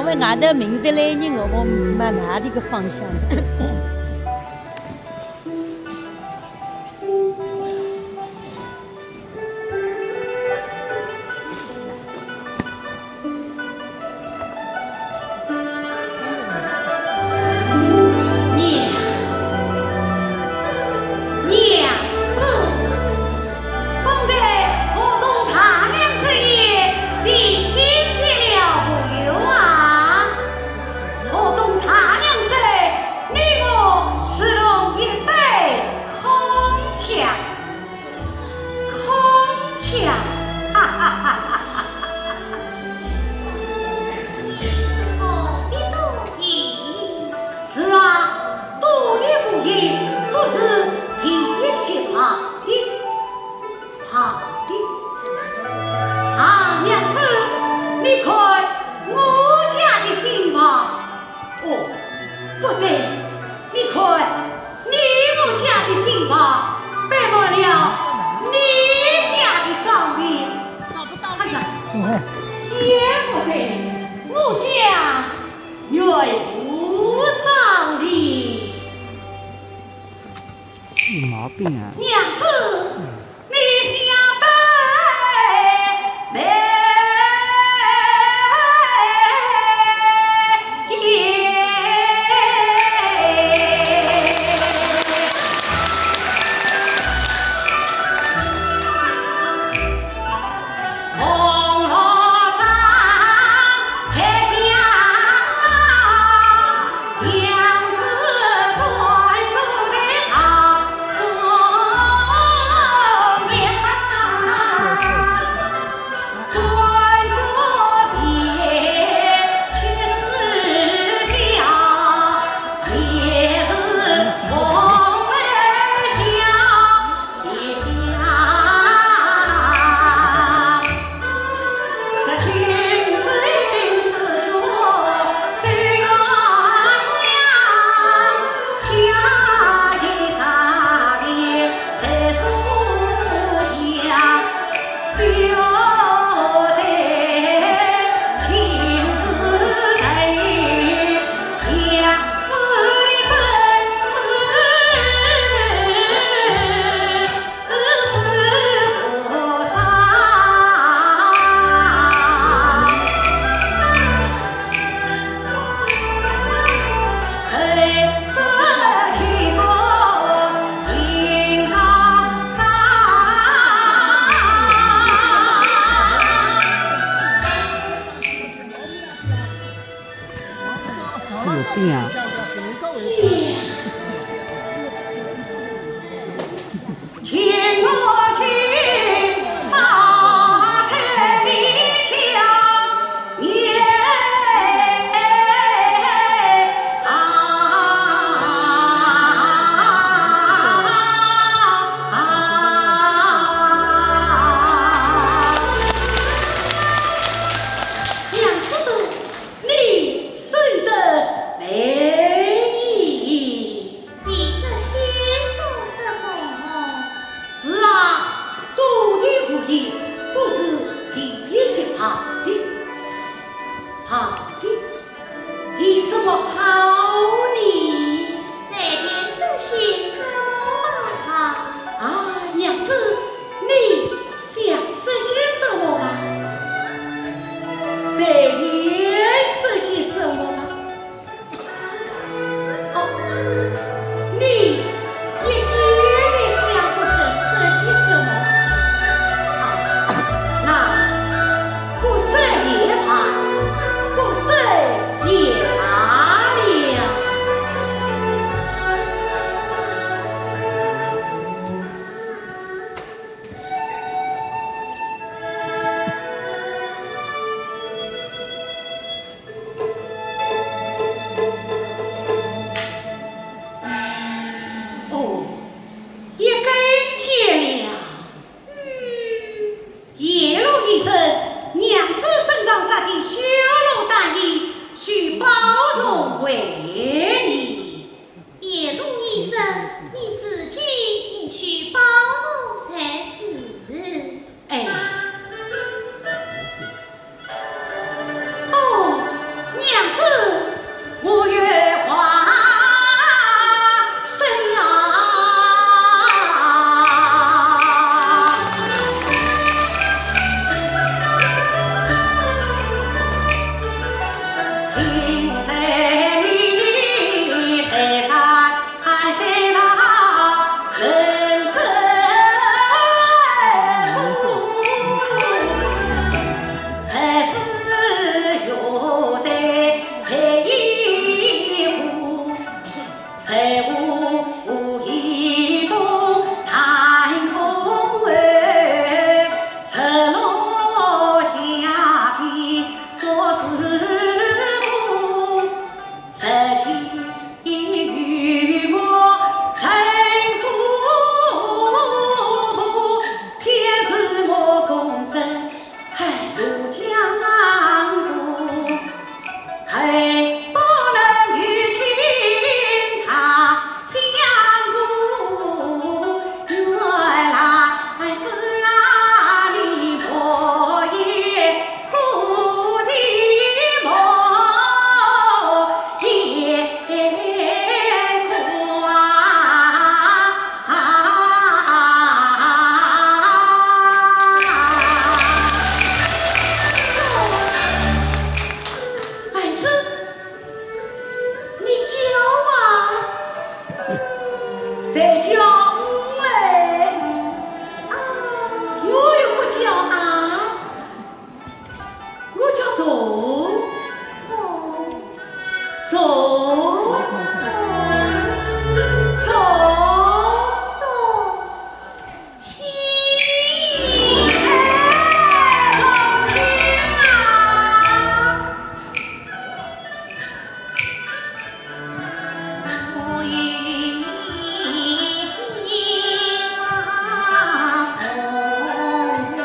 们外头明得来人，我们往哪里个方向走？毛病啊！娘子，你想得有病啊！听我去发财的枪也娘子，你生得美丽。你这先做什么？是啊，多的无的都是第一些好的，好的，有什么好呢？这边是些什么吧？啊，娘子，你想说些什么吗？谁也说些什么吗？哦，你一点也想不出说些什么。那不说也罢，不说也罢了。哦，也该天了。夜路一声，娘子身上扎的修罗大衣，需包容为你。夜中医生，你自己应须保重才是。哎，哦，娘不能与情长相顾，原来是那里破叶苦寂寞，天空孩子，你叫啊，谁叫嘞？我又不叫啊，我叫走走走，亲啊！我与你结发红鸾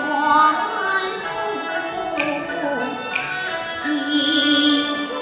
图，迎风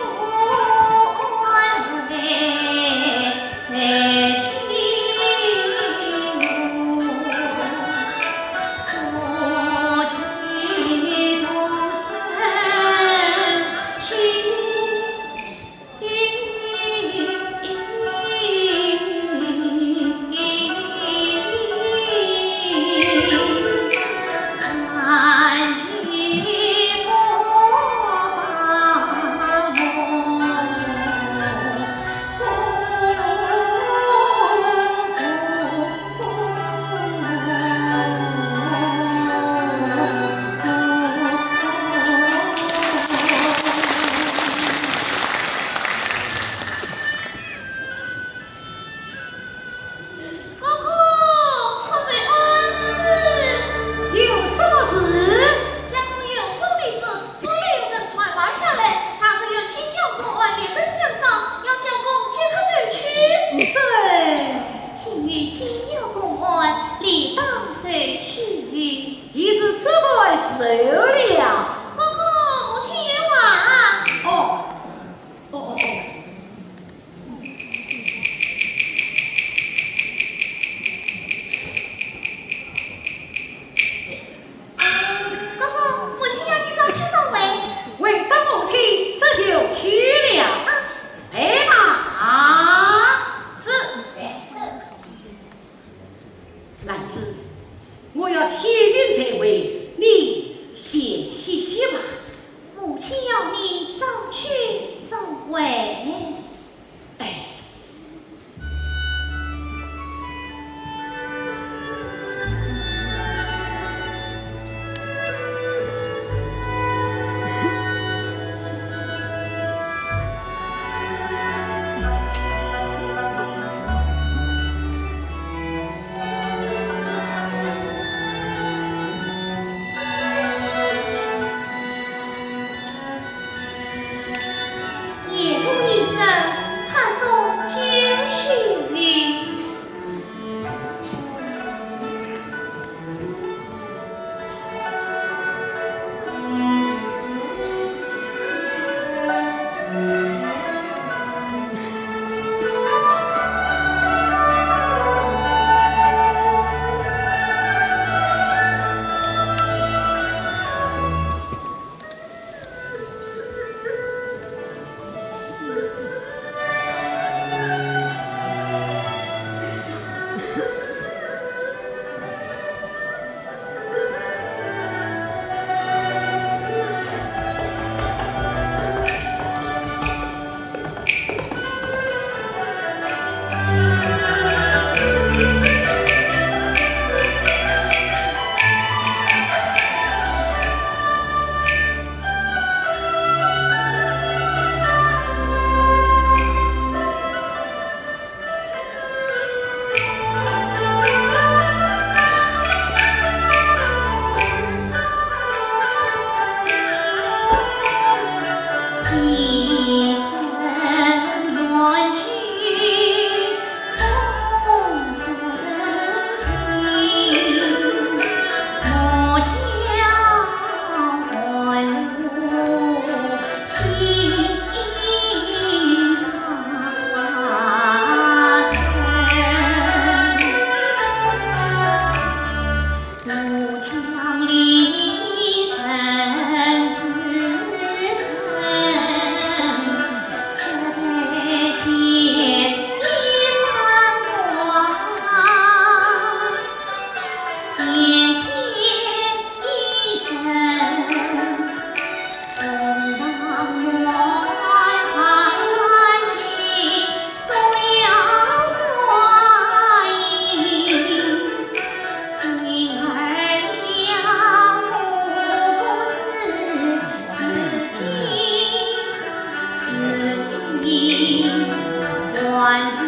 还是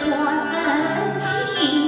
我的情。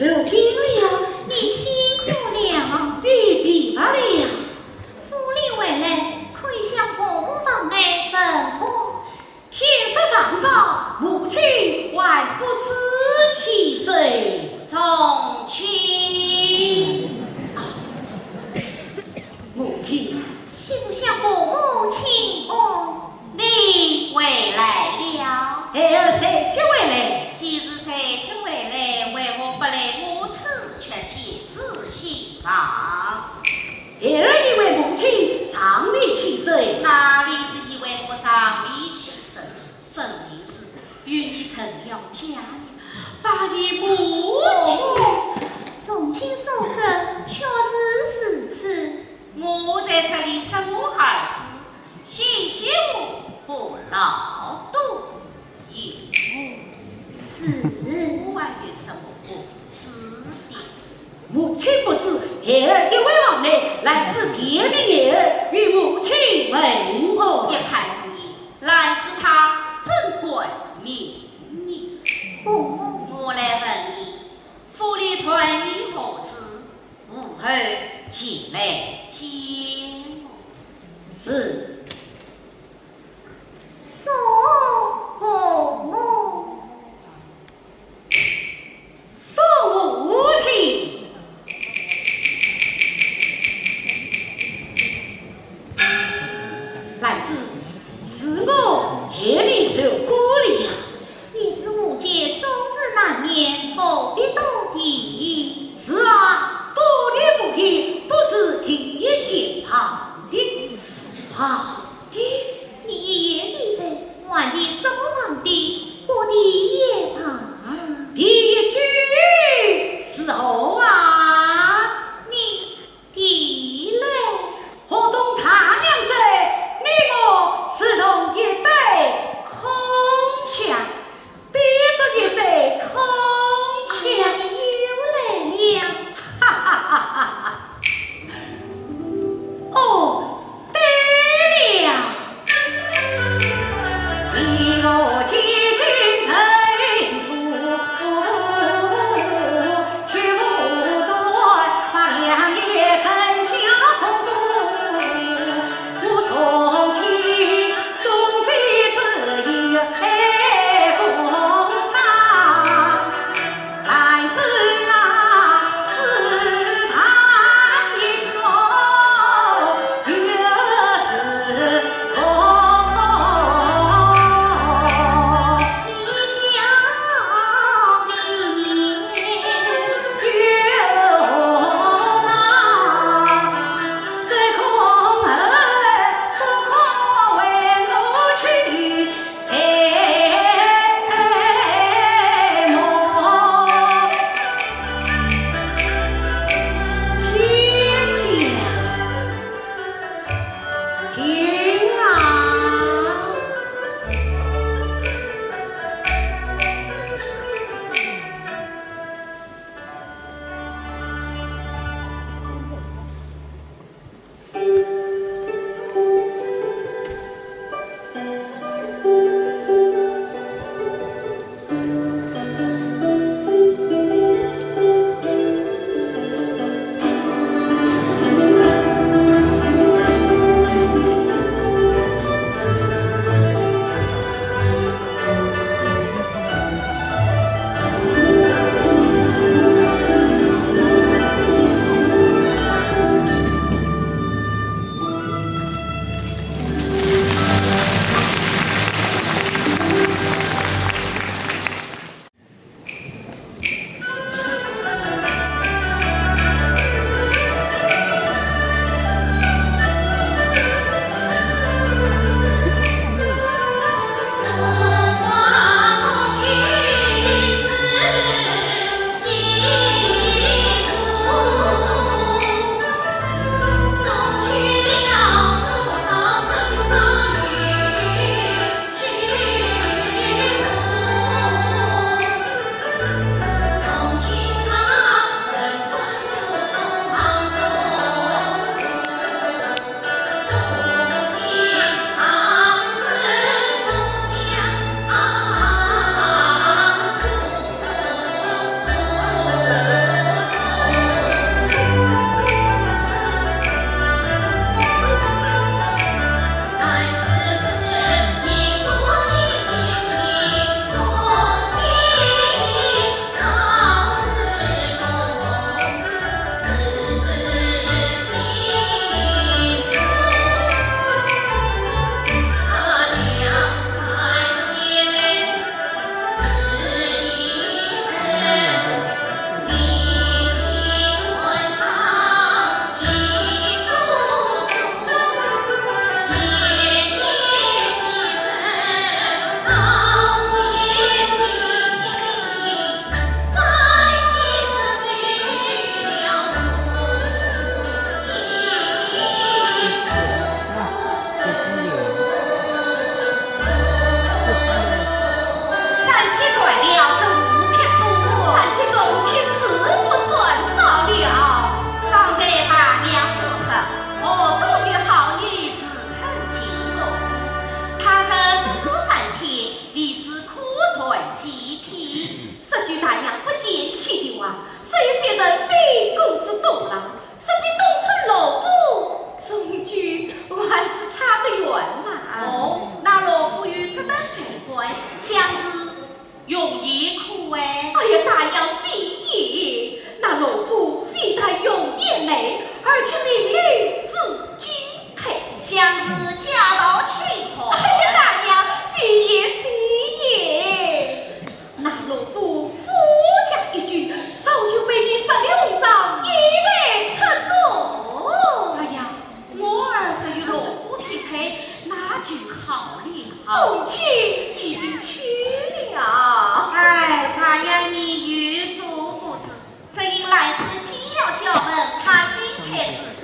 受惊了，你辛苦了。你疲乏了。府里回来，可以向伯母房内问我。天色尚早，母亲还不知其岁。从亲，母亲，是不向伯母请安？你回来了。孩儿谁去回来？既是谁去回来，为何不来我此却写字信房？孩儿以为母亲上你7岁，哪里是以为我上你7岁？分明是与你成了家人，把你母亲。从亲所生，确实如此。我在这里生我儿子，谢谢我不劳动，也是我还有什么不知的？母亲不知，孩儿一位往内来自别名孩儿与母亲问安。一派不义，来自他怎会明你？我来问你，府里传你何事？吾后前来见我。是送伯母，送母亲。来自是我害你受过了。你是吾姐终日难眠，何必多提？是啊，多的不给，不是提心旁的啊。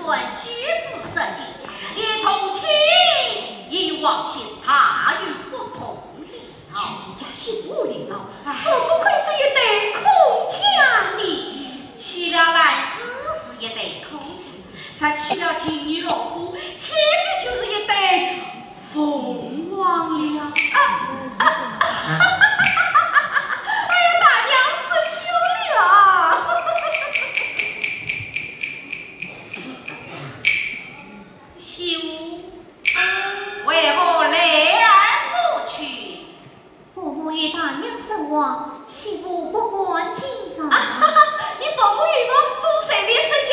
顺举止设计，连从前与往昔大与不同了。全家姓吴了，可不愧是一对空腔呢？娶了男子是一对空腔，才娶了金女老夫，岂非就是一对凤凰了？哎呀，大娘是凶了！媳妇，为何泪儿复去？伯母与大娘身亡，媳妇不管今朝。你伯母与我只随便是小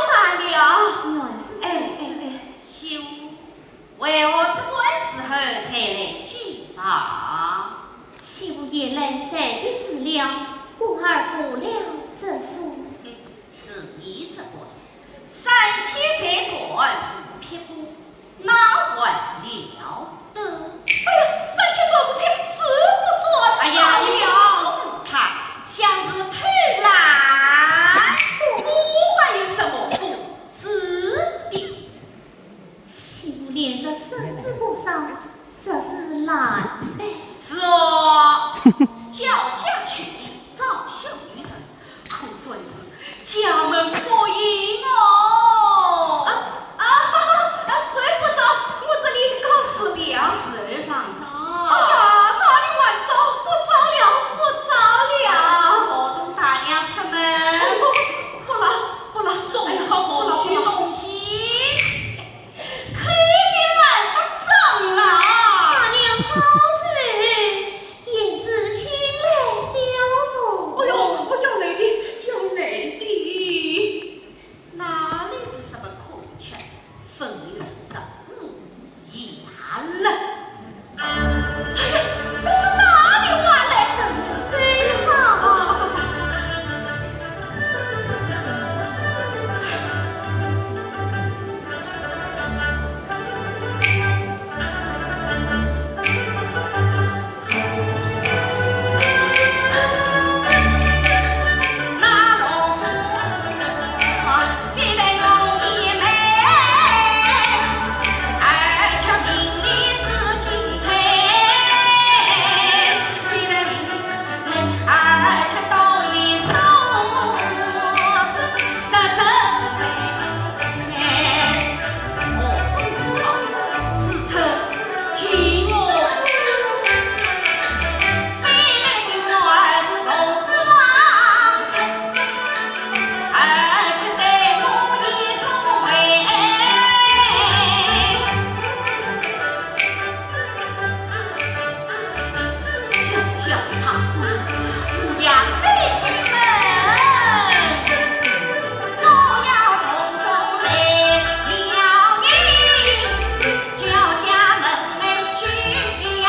罢了。原是媳妇，为何这个时候才来举房？媳妇也来三的事了，故儿负了这书。是你这个三天才断五匹夫，哪还了得？哎呀，3天断5匹，是不说哎呀，你了。看，像是偷懒，不管有什么不值的。媳妇连着身子不上，这是懒哎。是哦，叫家去力，早秀女神，可算是家门可迎哦。睡不着，我这里告诉了。睡上哎早。呀，哪里晚着？不早了。我同大娘出门，不了，送好许东西，可怜懒得脏了。大娘好嘴，言之亲来消除。哎呦，要来的。哪里是什么孔雀，分明是这乌鸦了。那是哪里话来的？最好。那老夫非得容易美，而且名利自君配，非得名利自君配，而且道义松，实真美。我不好，是称情我夫。非得女儿是风光，而且对我一种为，叫他我呀非进门，我要从中来了你，叫家门需要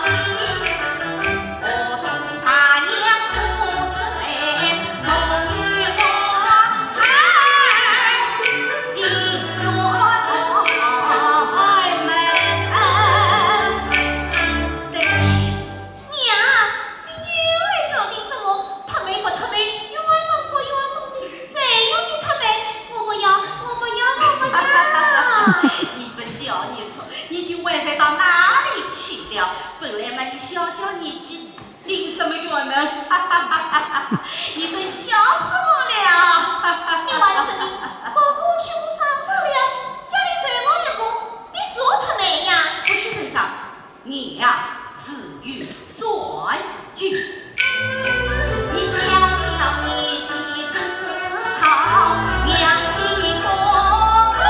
进。我同大娘哭退，终于我儿定落门。对，娘，你为挑定什么？他们不他们，冤枉不冤枉的，谁要你他们？我不要。你这小孽畜，你就外在到哪里去了？本来嘛，你小年纪，进什么院门？你真笑死我了！你玩什么？我过去我上手了，家里随我一个，你说他们呀？不去身上，你呀、自有算计。你小年纪不知道，娘替公公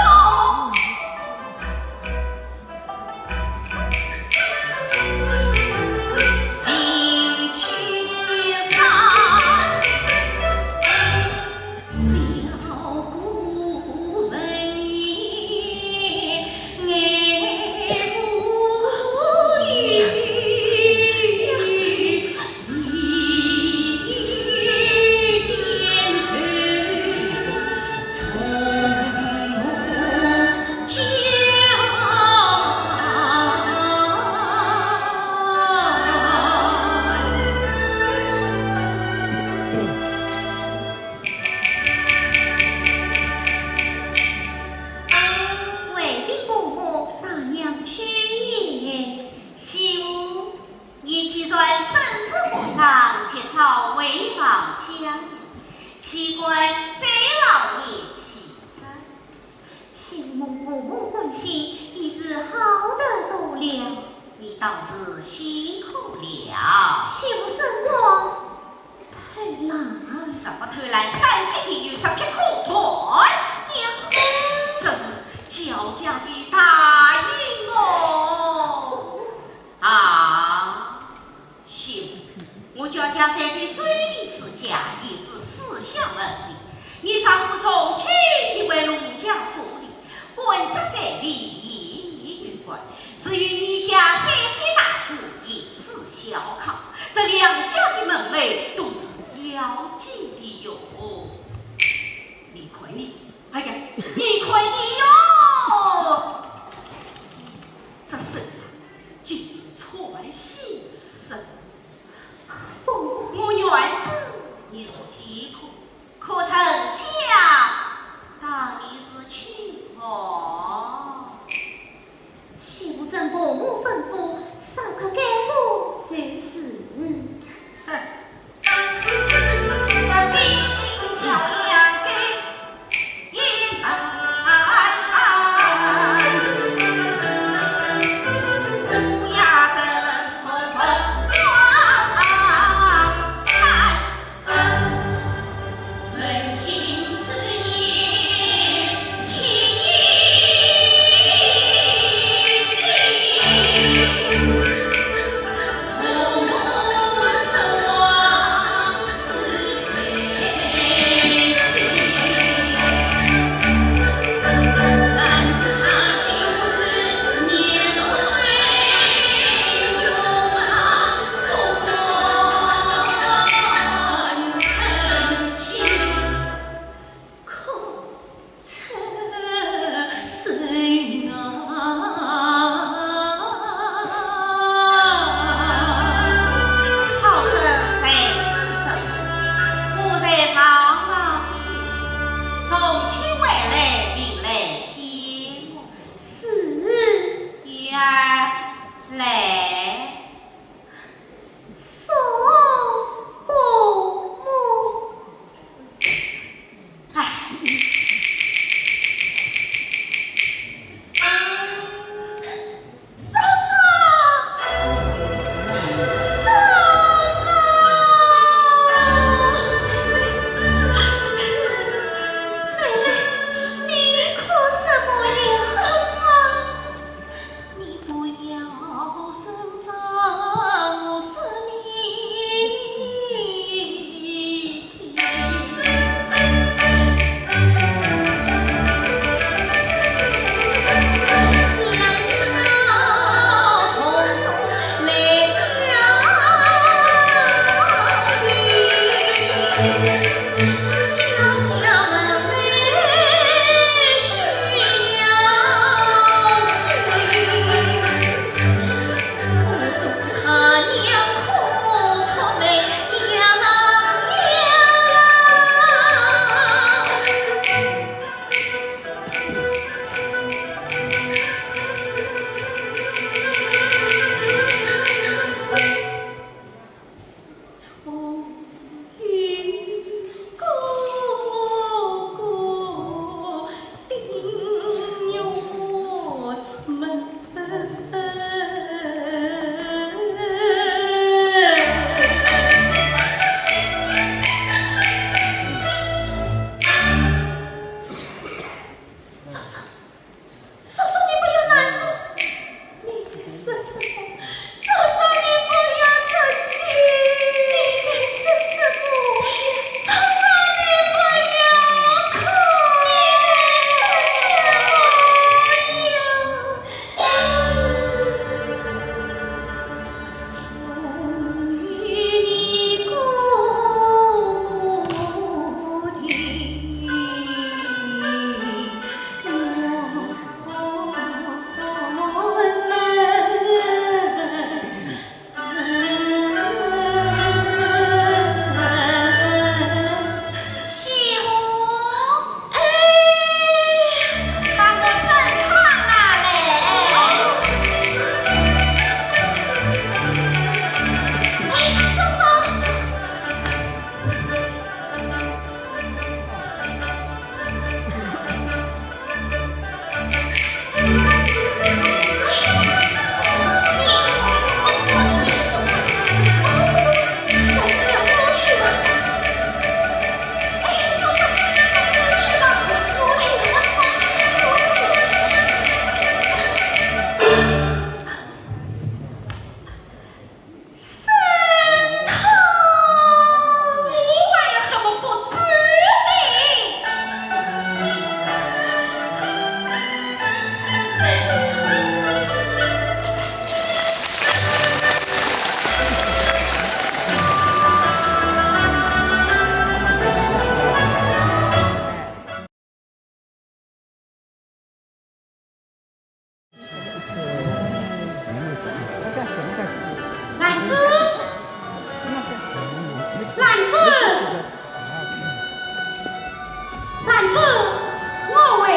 十匹可团。娘，这是焦家的答应哦。啊，行，我焦家三的追命事家也是思想问题。你丈夫从轻地为陆家府里，官职三位一于官。至于你家三妃大子也是小康，这两家的门楣都是要紧的哟。你快你，哎呀，你快你哟！这孙啊，竟是传心声。不，我原知你是饥苦，可曾讲当你是穷哦？小正伯母吩咐，稍可改路随时。哼。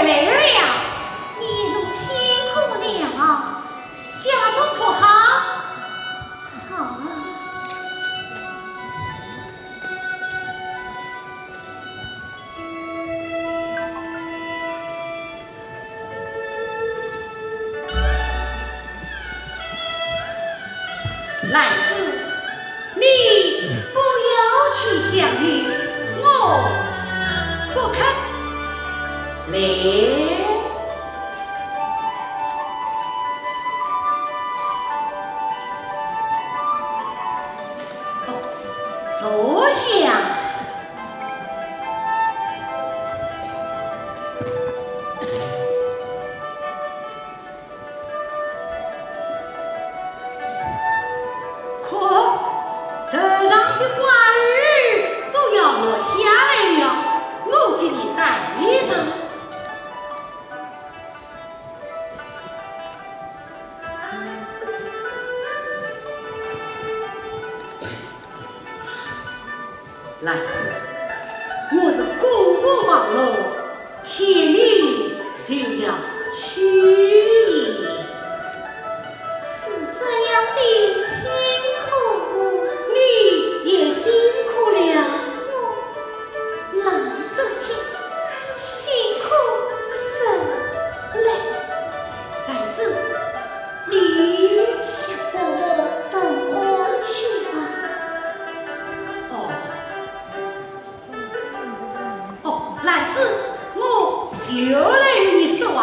来了，你奴辛苦了。家中可好？好啊。来子，你不要去想你，我不肯。来。坐下。可头上的花儿都要落下来了，我给你带上。来子，我是公婆忘了，天命就要取意。是这样的，辛苦。你也辛苦了。我懒得去，辛苦受累。来子，你小伯伯等我去吧。来子，我就来与你说话。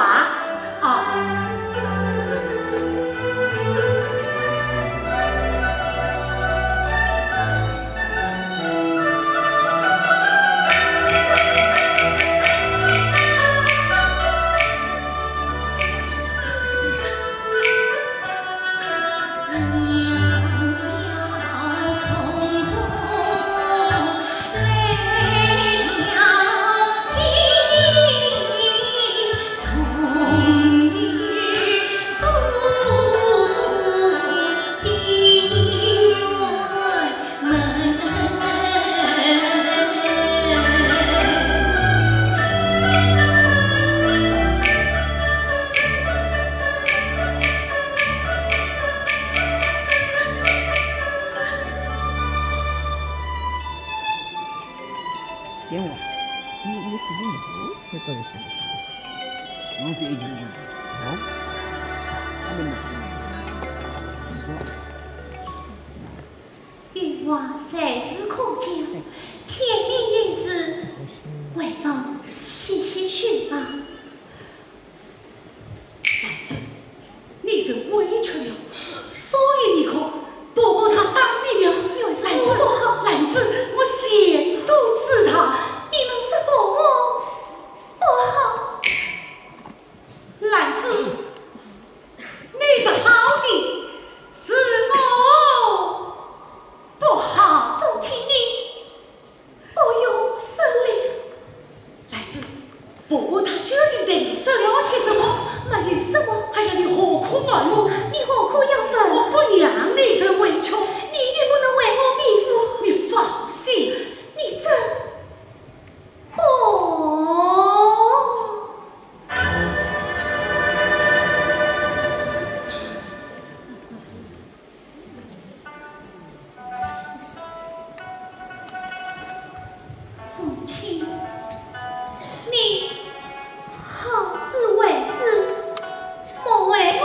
点我，你自己没会做的事情。我这一句啊，我没欲望随时可见，天命运势，为奉细细去吧。来子，你是委屈了，所以你可伯伯他当你了。来子，来子，我先都知道，你能是伯母，不好。来子，你是好的，是我不好。总请你不用思量。来子，伯伯他究竟对你说了些什么？没有什么，哎呀，你何苦问我？你何苦要问？我不让你受委屈。你愿不能为我庇护？你放心，你真哦。总卿，你好自为之，莫为我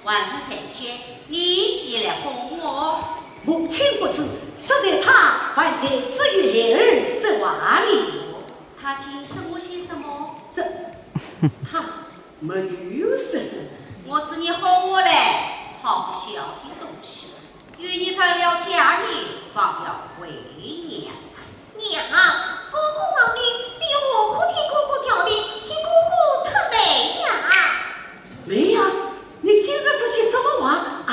万事成天，你也来哄我。母亲不知，实在他还在此与孩儿是娃里。他今是我些什么？这，他没有说什么。我知你哄我嘞，好小的东西，与你成了家人，方要为娘。娘，哥哥王命，比我可替哥哥调停，替哥哥特美呀。梅呀，你今日这些什么话啊？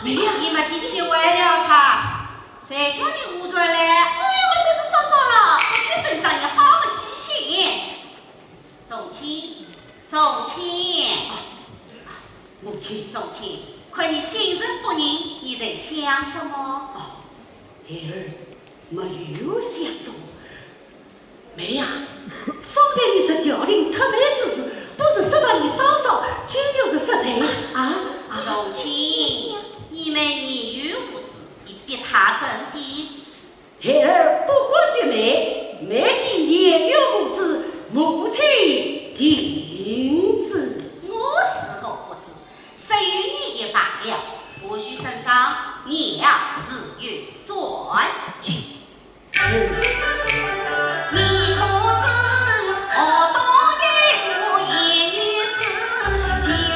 梅呀，你们的气坏了他，谁叫你误转嘞？哎呦，我真是说错了。我去省长，你好个记性。宗亲，宗亲，母亲，宗亲，看你心神不宁，你在想什么？孩儿没有想什么。梅呀，方才你是调令特美之事，不是说到你嫂嫂，究竟是说谁啊？宗亲，你们年幼无知，你逼他怎的？孩儿不管对妹，妹今年幼无知，母亲定知。我是否不知？谁与你也罢了，不许声张，娘自有算计。你可知我当年我一女子，今日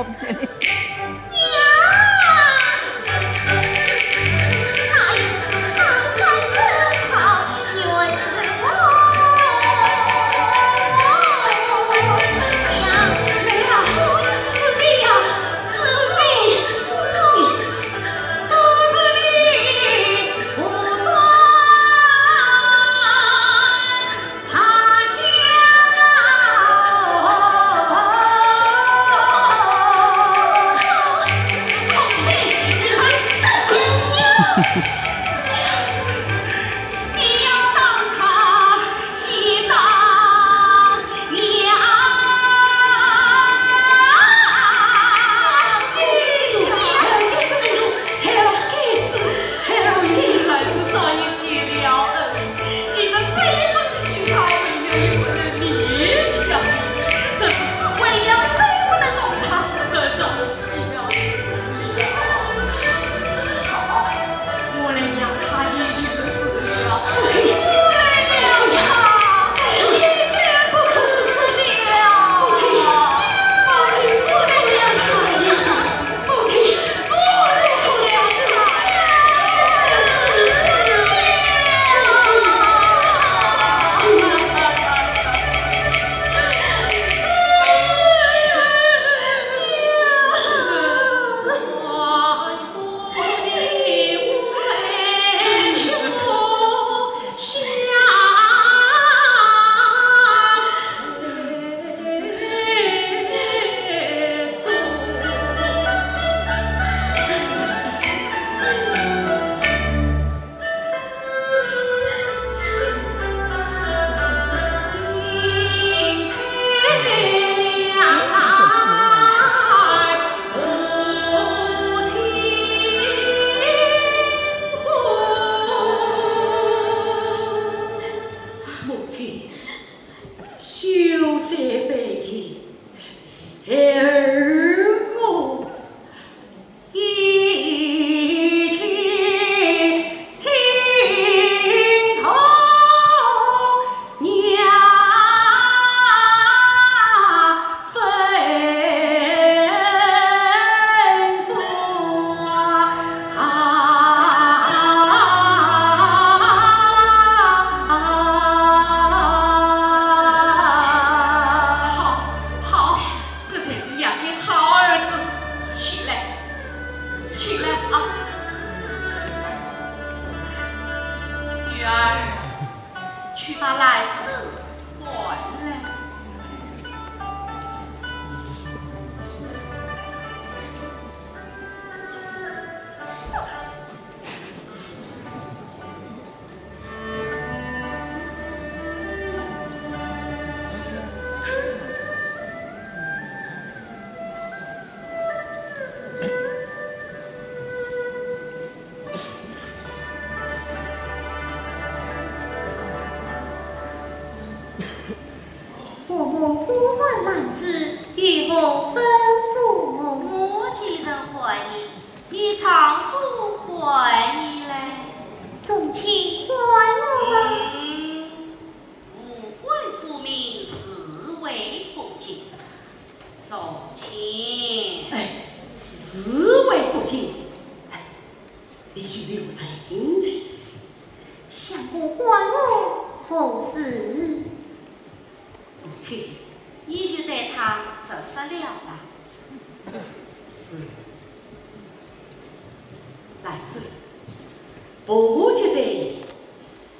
我骗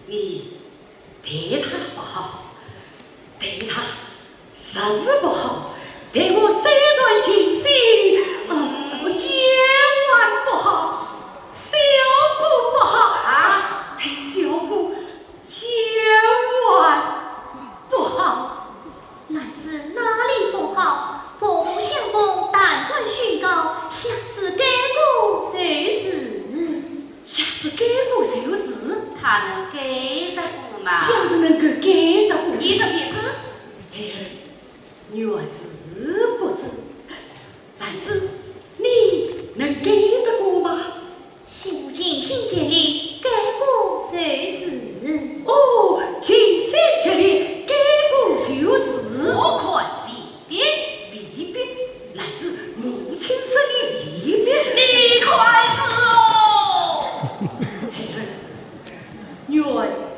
你。乃至母原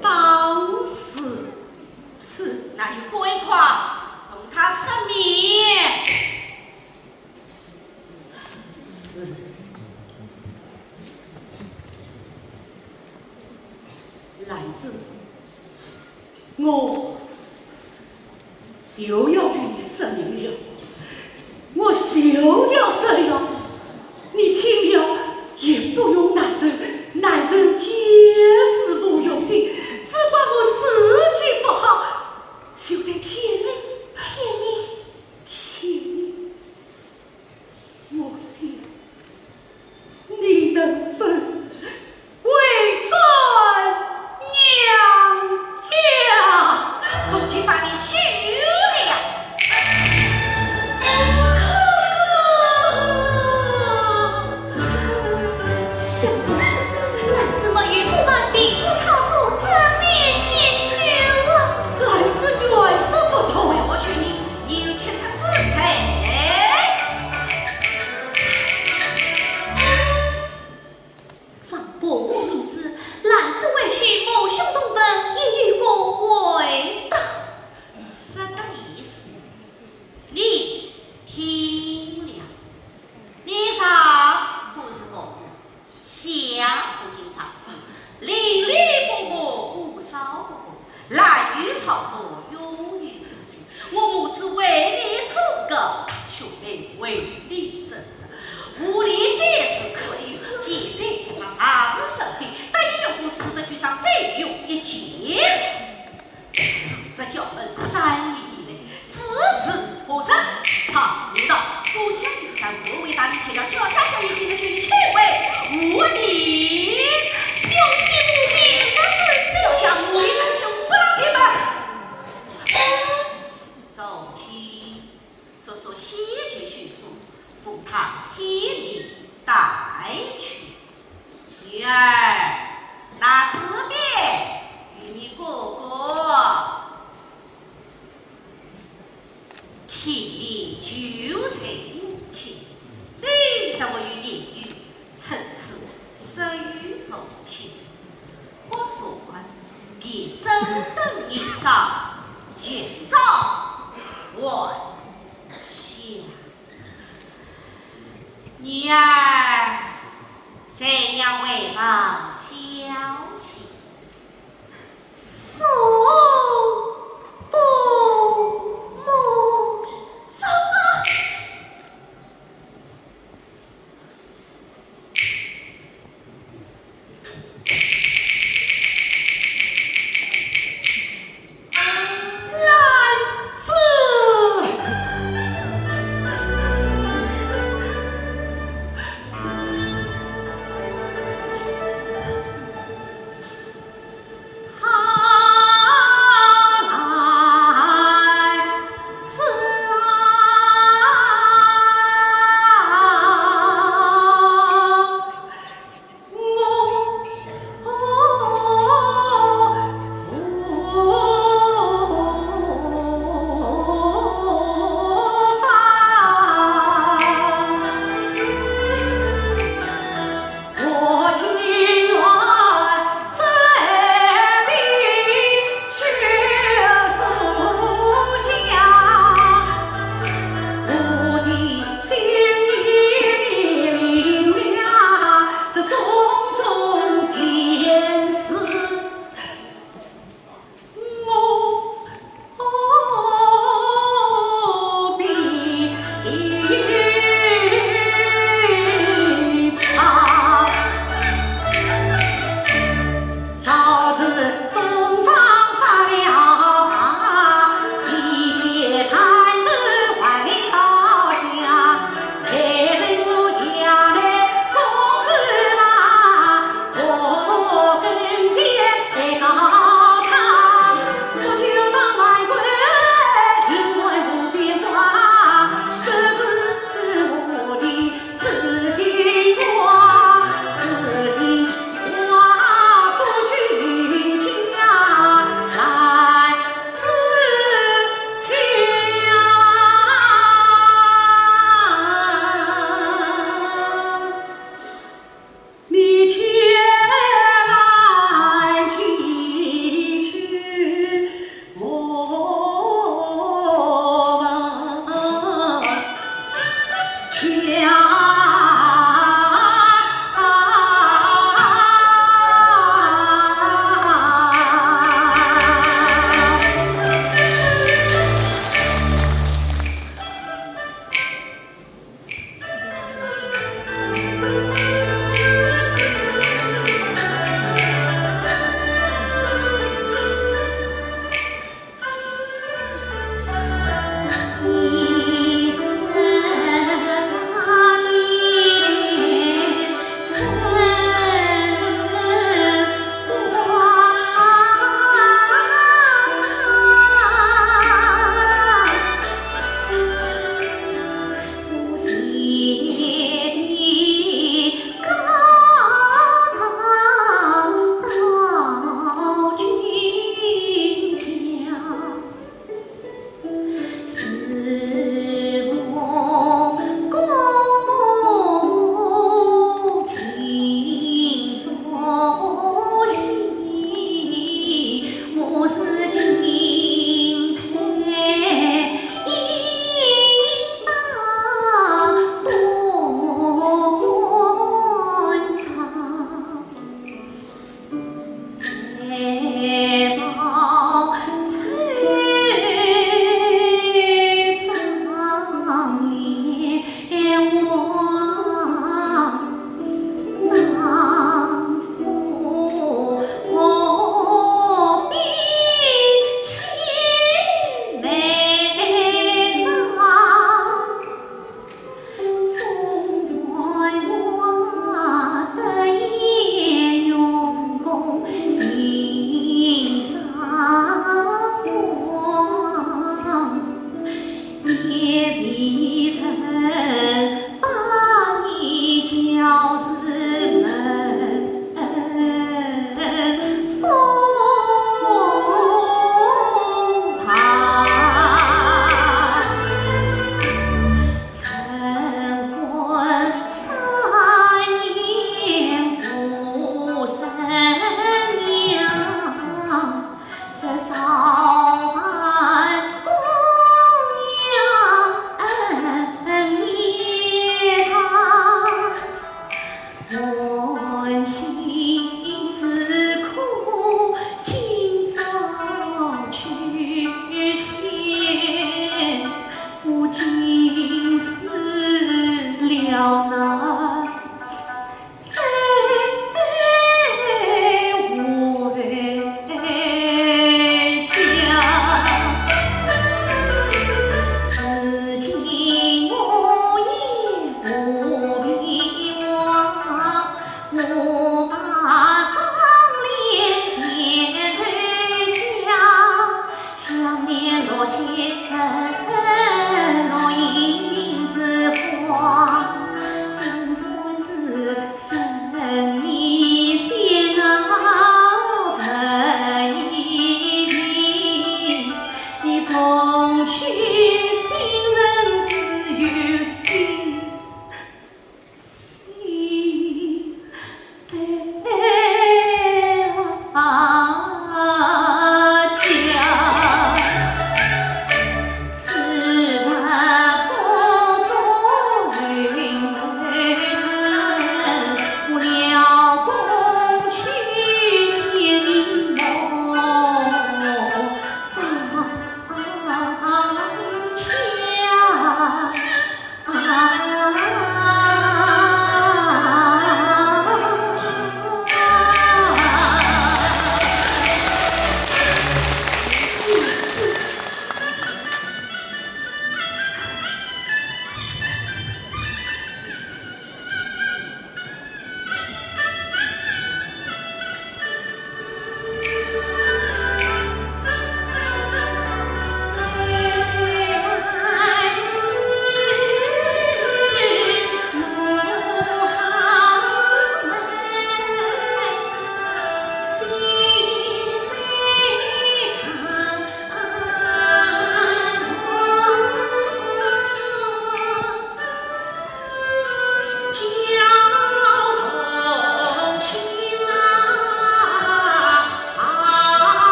当是此，那就归夸同他生命。是。兰子，我就要与你生命了，我就要这样，你听了也不用难人，难人也是无用的，只怪我时机不好，就得骗你，我想你能分为尊娘家，恐惧把你休了。兰子们与不完毕，不操作，正面检修啊！兰子原是不错为我劝你，你有前车之鉴。放过我名字，兰子为许某兄同本，已与我为大。什么意思？你听了，你上不是我，下不经常，邻里不过，无少不过，滥竽操作，庸于事事。我母子为你所革，兄妹为你争执，无理解释可以，记者现场查实审理，但应用过四分局上再用一节。这叫门3里以内，此时不生，常无道，不相平山，我为大帝却将脚下下一切的去为无理，有其无名，但是不要将无理真凶不让平白。走起，说说戏剧叙述，赴堂接你带去。女儿，那字面与你哥哥。替你纠缠母亲，凭什么与言语层次生于重情？我说也真等一张绝招万下。女儿，谁要为王消息？送不母嫂啊！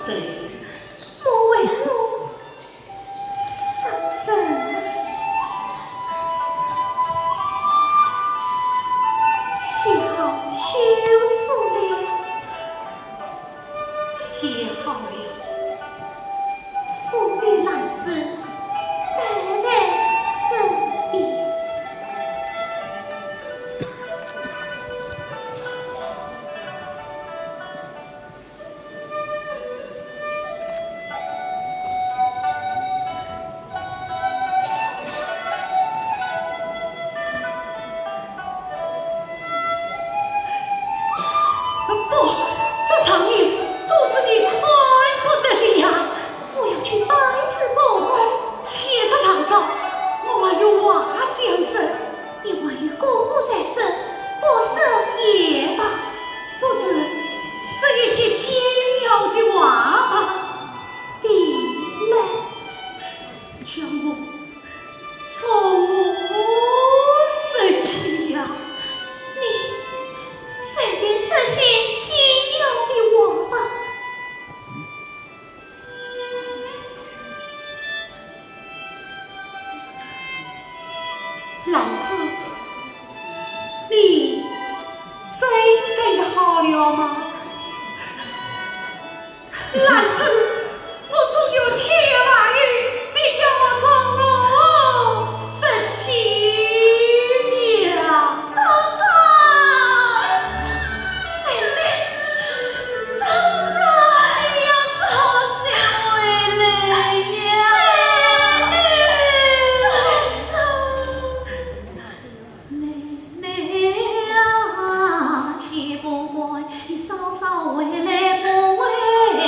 谁？莫为我伤神。写好休书了，写好了，妇女男子待在身边。不，这场面都是你快不得的呀！我要去拜辞伯母，写上堂照，我还有话相说。因为姑姑在身，不生也罢，不知是一些简要的话吧。地来，将我从我拾起呀！你。随便说些简要的话吧。兰子，你真的好了吗？兰子，我总有千言万语，你叫我从容拾起呀。且不问你稍稍回来不回来？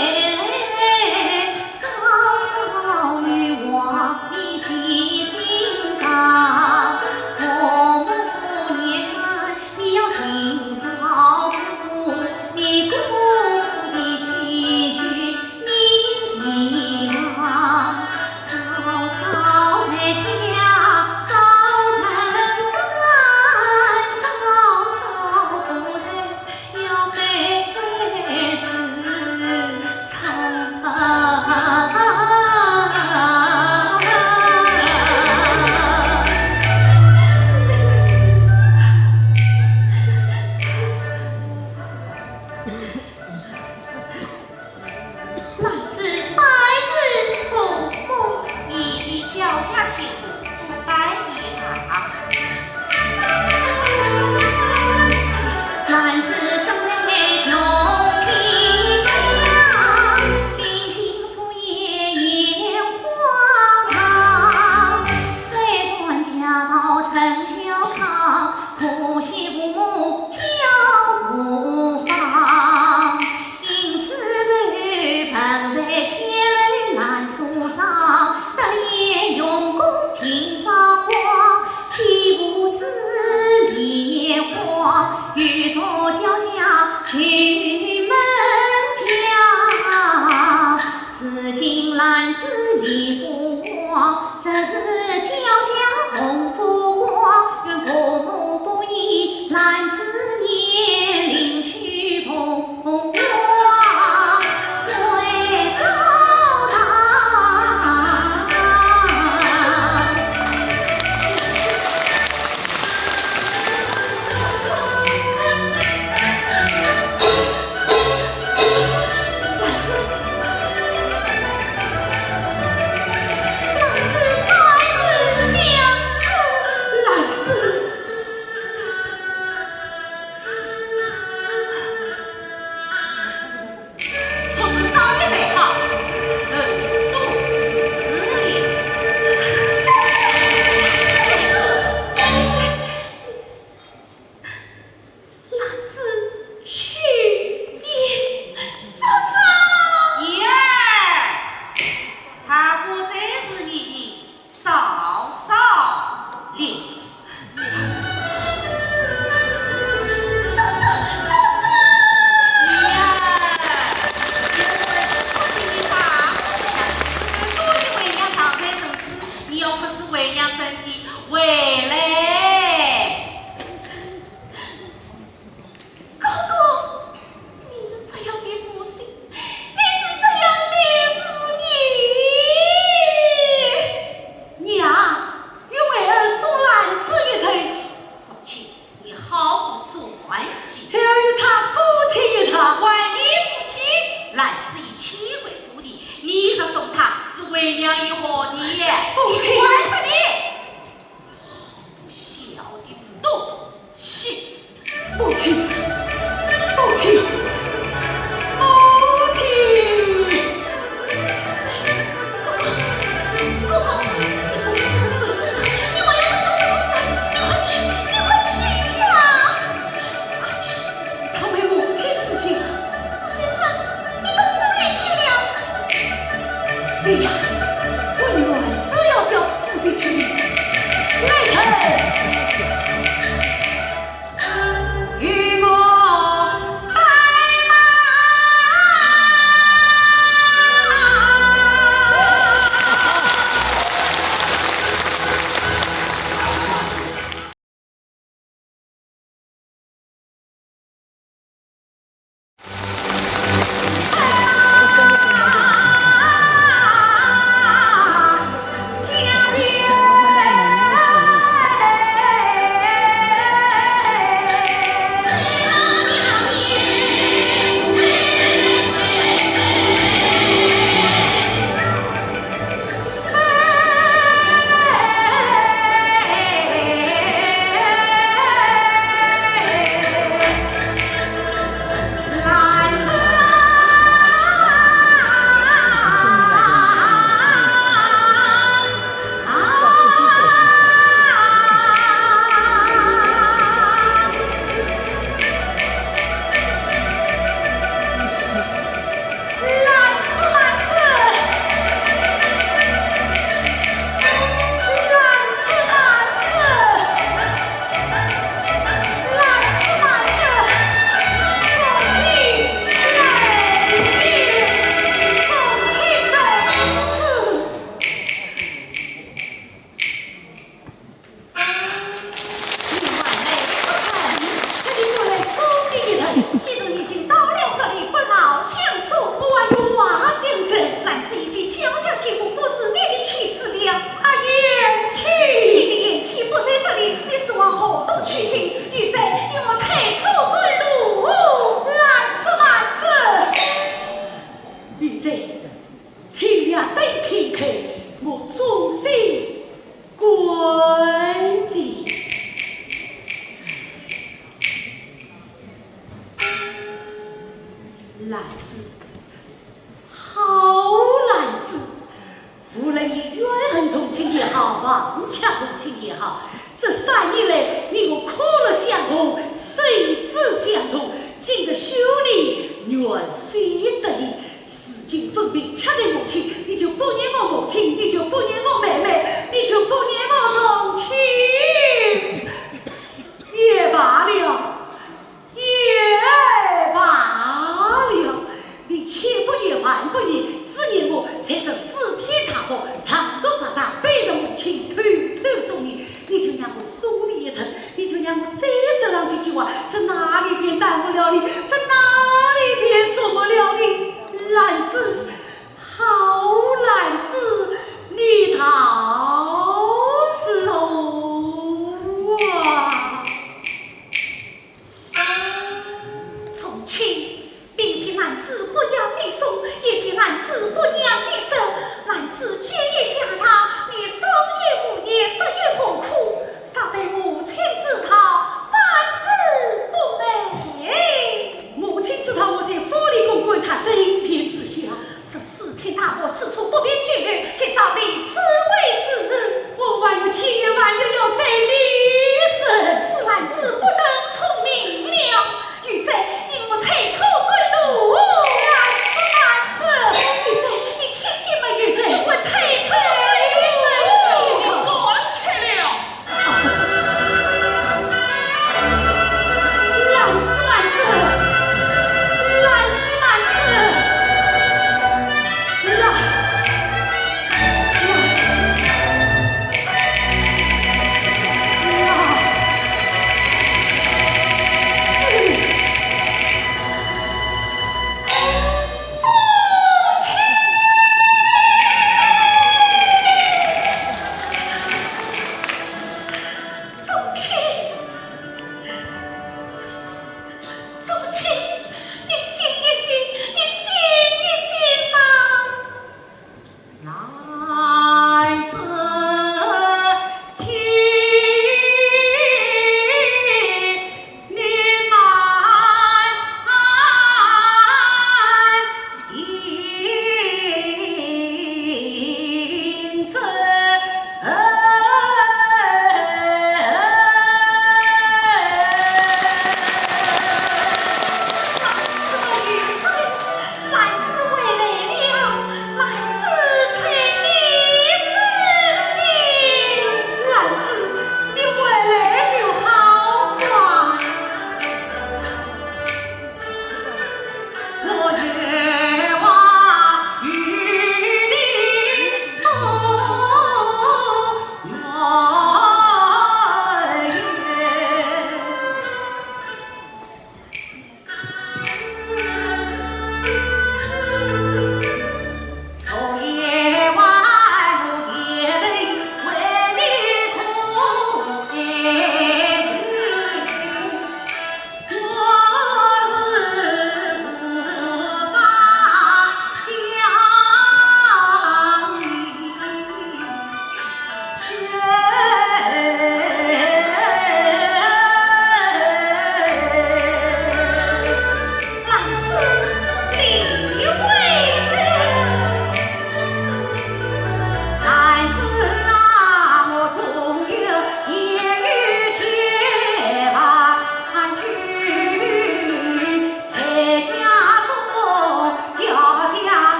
娶回府里，你这送他是为娘与何的？母亲，还是你？小的不懂事。母亲，母亲，母亲。哥哥，你不是这么损失的，你为了他这么损，你快去呀！快去！他为母亲死心。先生，你到府里去了。对呀，我女儿是要到府里去。来人！与我带既然已经到了这里，不老相送。我有话先生，兰子一对娇娇媳妇不是你的妻子了。言你妻，的言妻不在这里，你是往何处去行？欲在与我太初归路，兰子，女贼，请俩等片刻，我忠心关机。兰子，好兰子，夫人以怨恨从亲也好，妄洽从亲也好，这3年来你我苦乐相同，生死相同，今日兄弟缘非得已，四境分别，恰在母亲，你就不念我母亲，你就不念我妹妹，你就不念我同亲，也罢了，也罢了，你且不念还不念，只念我在这四天踏步，长途爬上背着母亲偷偷送你，你就让我送你一程，你就让我再说上几句话，这哪里边耽误了你，这哪里边说不了你，兰子，好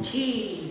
亲。